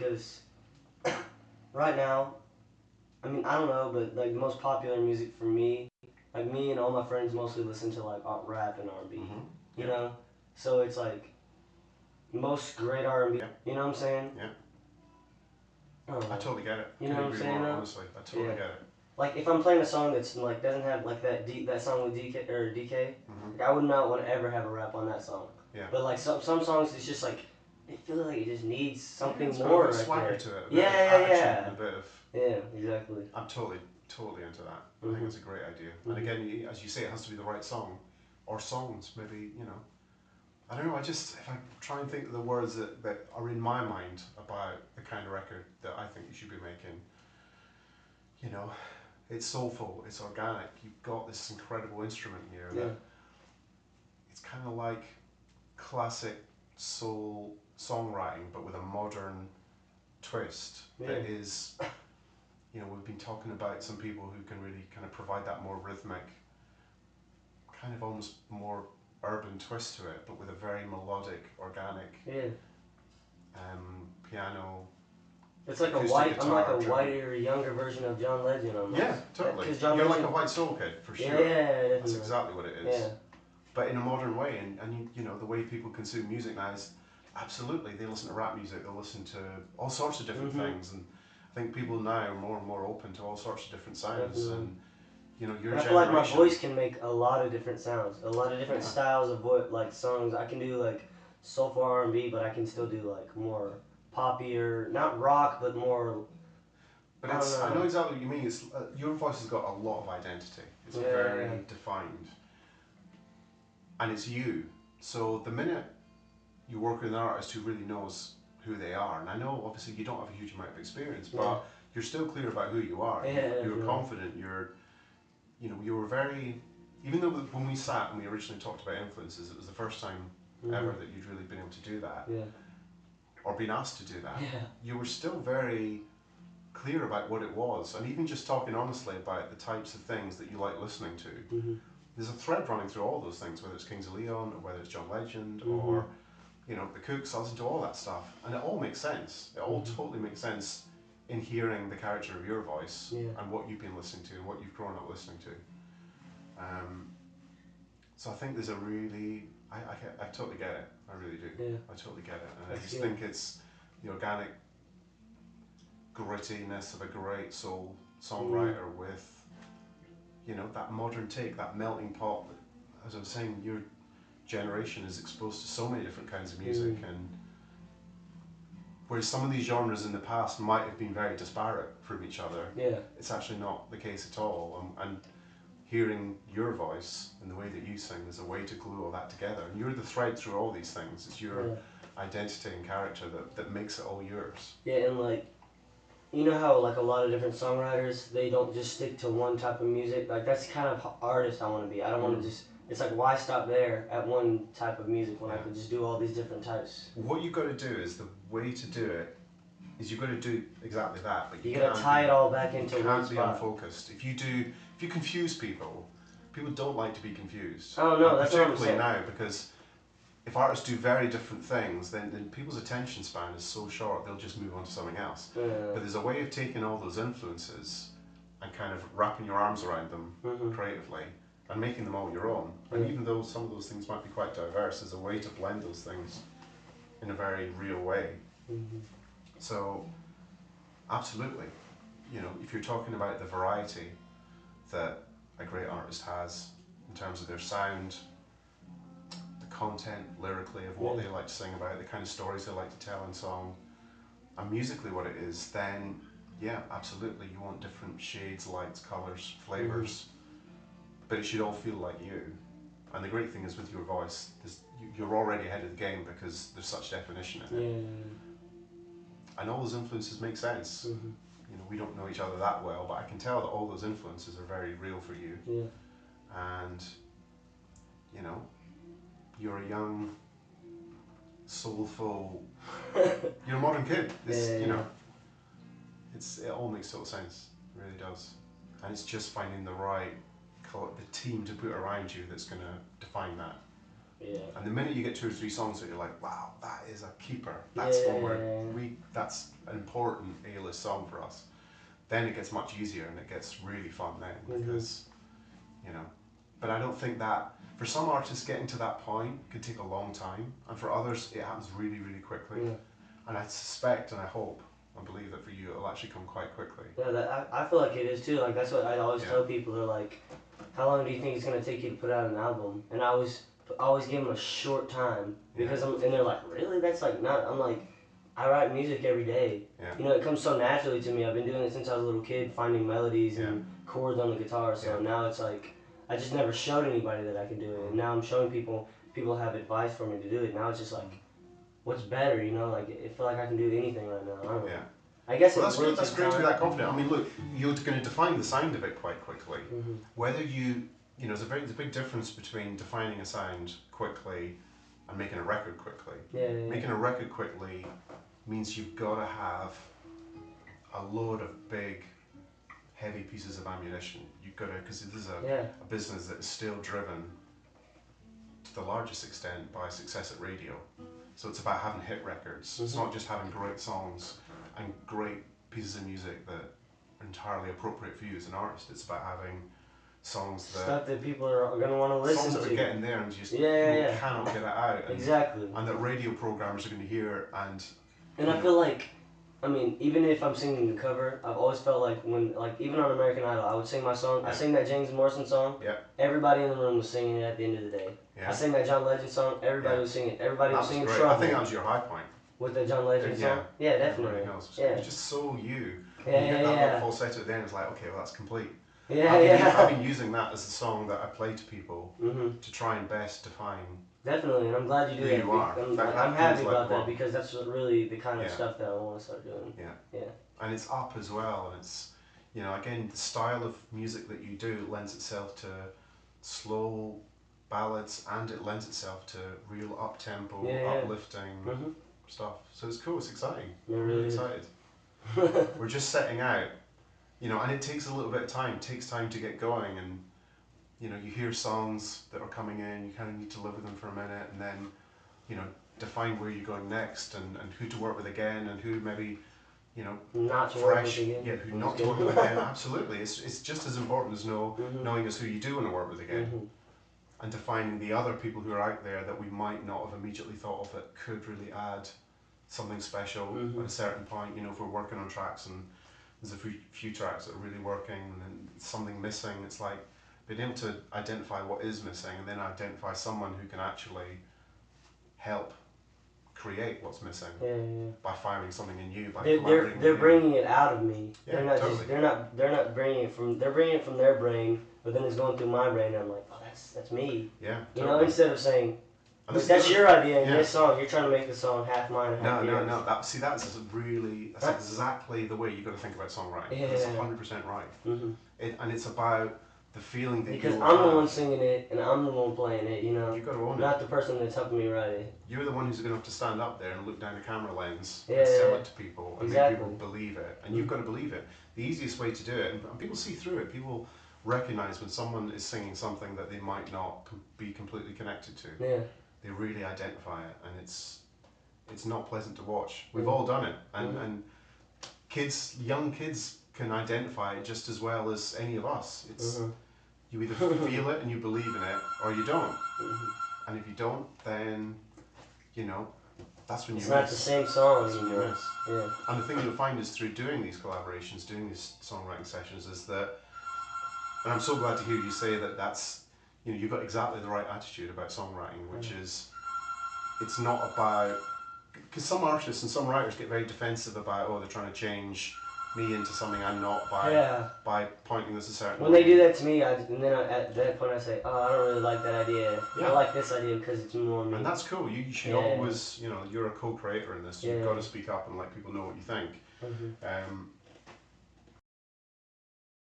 because right now, I mean, I don't know, but like the most popular music for me, like me and all my friends mostly listen to like rap and R&B. You know, so it's like most great R&B. You know what I'm saying? Yeah. I totally get it. You know what I'm saying? Honestly, I totally get it. Like if I'm playing a song that's like doesn't have like that song with DK, like I would not want to ever have a rap on that song. Yeah. But like some songs, it's just like I feel like it just needs something it's more. Got a bit of swagger to it. A bit yeah, of attitude yeah. And a bit of. Yeah, exactly. I'm totally into that. I think it's a great idea. And again, as you say, it has to be the right song, or songs. Maybe I don't know. If I try and think of the words that are in my mind about the kind of record that I think you should be making. It's soulful, it's organic, you've got this incredible instrument here that it's kind of like classic soul songwriting but with a modern twist that is, we've been talking about some people who can really kind of provide that more rhythmic, kind of almost more urban twist to it, but with a very melodic, organic piano. It's like I'm like a whiter, younger version of John Legend almost. Yeah, totally. You're like a white soul kid, for sure. Yeah, that's exactly what it is. Yeah. But in a modern way, and the way people consume music now is absolutely, they listen to rap music, they'll listen to all sorts of different things, and I think people now are more and more open to all sorts of different sounds, and your generation. I feel like my voice can make a lot of different sounds, a lot of different styles of like songs. I can do like soulful R&B, but I can still do like more poppier, not rock, but more. But I know exactly what you mean. It's your voice has got a lot of identity. It's very defined, and it's you. So the minute you work with an artist who really knows who they are, and I know obviously you don't have a huge amount of experience, but you're still clear about who you are. You're confident. You were very. Even though when we sat and we originally talked about influences, it was the first time ever that you'd really been able to do that, or been asked to do that. You were still very clear about what it was, and even just talking honestly about the types of things that you like listening to. There's a thread running through all those things, whether it's Kings of Leon or whether it's John Legend or the Cooks. I listen to all that stuff, and it all makes sense. It all totally makes sense in hearing the character of your voice and what you've been listening to and what you've grown up listening to. So I think there's a really, I totally get it. I really do. I totally get it, and I just think it's the organic grittiness of a great soul songwriter with that modern take, that melting pot. As I was saying, your generation is exposed to so many different kinds of music, and whereas some of these genres in the past might have been very disparate from each other, it's actually not the case at all. And hearing your voice and the way that you sing, there's a way to glue all that together, and you're the thread through all these things. It's your identity and character that makes it all yours. And like, you know how like a lot of different songwriters, they don't just stick to one type of music. Like that's the kind of artist I want to be. I don't want to just. It's like, why stop there at one type of music when I could just do all these different types? What you've got to do is, the way to do it is you've got to do exactly that. But you got to tie it all back into one spot. You can't be unfocused. If you confuse people don't like to be confused. Oh no, that's what I'm saying. Particularly now, because if artists do very different things, then people's attention span is so short, they'll just move on to something else. But there's a way of taking all those influences and kind of wrapping your arms around them creatively and making them all your own. And even though some of those things might be quite diverse, there's a way to blend those things in a very real way. So, absolutely, if you're talking about the variety that a great artist has in terms of their sound, content lyrically of what they like to sing about, the kind of stories they like to tell in song, and musically what it is, then absolutely, you want different shades, lights, colours, flavours, but it should all feel like you. And the great thing is, with your voice, you're already ahead of the game because there's such definition in it, and all those influences make sense. We don't know each other that well, but I can tell that all those influences are very real for you. And you're a young, soulful, you're a modern kid. It all makes total sense. It really does. And it's just finding the right the team to put around you that's going to define that. Yeah. And the minute you get 2 or 3 songs that you're like, wow, that is a keeper. That's one that's an important A-list song for us. Then it gets much easier and it gets really fun then because, you know. But I don't think that, for some artists getting to that point can take a long time, and for others it happens really, really quickly. Yeah. And I suspect and I hope and believe that for you it'll actually come quite quickly. Yeah, I feel like it is too. Like that's what I always tell people. They're like, how long do you think it's gonna take you to put out an album? And I always give them a short time because and they're like, really? That's like not. I'm like, I write music every day. Yeah. You know, it comes so naturally to me. I've been doing it since I was a little kid, finding melodies and chords on the guitar. So now it's like, I just never showed anybody that I can do it, and now I'm showing people. People have advice for me to do it. Now it's just like, what's better? You know, like I feel like I can do anything right now. I don't know. Yeah. I guess that's great. That's great to be that confident. I mean, look, you're going to define the sound of it quite quickly. Whether you know, there's a big difference between defining a sound quickly and making a record quickly. Making a record quickly means you've got to have a load of big, heavy pieces of ammunition. You've got to, because this is a business that is still driven to the largest extent by success at radio. So it's about having hit records. It's not just having great songs and great pieces of music that are entirely appropriate for you as an artist. It's about having songs that stuff that people are going to want to listen to. Songs that are getting there and just cannot get it out. And, exactly. And that radio programmers are going to hear and. And I feel like, I mean, even if I'm singing a cover, I've always felt like when, like even on American Idol, I would sing my song. I sing that James Morrison song. Everybody in the room was singing it at the end of the day. I sang that John Legend song. Everybody was singing it. Everybody was singing Trouble. I think that was your high point. With the John Legend song? Yeah, definitely. It's just so you. You get that little falsetto at the end, it's like, okay, well that's complete. I've been using that as a song that I play to people to try and best define. Definitely, and I'm glad you do that. You are. I'm happy about that because that's really the kind of stuff that I want to start doing. Yeah. And it's up as well, and it's, you know, again, the style of music that you do lends itself to slow ballads, and it lends itself to real up-tempo, uplifting stuff. So it's cool, it's exciting. I'm really excited. We're just setting out, you know, and it takes a little bit of time. It takes time to get going, and you know, you hear songs that are coming in, you kind of need to live with them for a minute, and then, you know, define where you're going next, and who to work with again, and who maybe, you know, not to work with again. Yeah, who not to work with again. Absolutely, it's just as important as knowing as who you do want to work with again, and defining the other people who are out there that we might not have immediately thought of that could really add something special at a certain point. You know, if we're working on tracks and there's a few tracks that are really working and then something missing, it's like being able to identify what is missing and then identify someone who can actually help create what's missing by firing something in you. They're bringing it out of me. Yeah, they're not bringing it from their brain, but then it's going through my brain. And I'm like, oh, that's me. Yeah, totally. You know, instead of saying, that's your idea in this song. You're trying to make the song half mine and half yours. No. That's exactly the way you've got to think about songwriting. Yeah. That's 100% right. And it's about the feeling that because I'm the one singing it and I'm the one playing it. You know, you've got to own it. Not the person that's helping me write it. You're the one who's going to have to stand up there and look down the camera lens and sell it to people and make people believe it. And you've got to believe it. The easiest way to do it, and people see through it. People recognize when someone is singing something that they might not be completely connected to. Yeah. They really identify it, and it's not pleasant to watch. We've all done it, and young kids can identify it just as well as any of us. It's you either feel it and you believe in it, or you don't. And if you don't, then you know that's when you miss. It's not the same song anymore. You miss. Yeah. And the thing you'll find is through doing these collaborations, doing these songwriting sessions, is that, and I'm so glad to hear you say that that's. You know, you've got exactly the right attitude about songwriting, which is, it's not about, because some artists and some writers get very defensive about, they're trying to change me into something I'm not by pointing this a certain way. When they do that to me, at that point I say, I don't really like that idea. I like this idea because it's more me. And that's cool. You should always, you know, you're a co-creator in this. You've got to speak up and let people know what you think.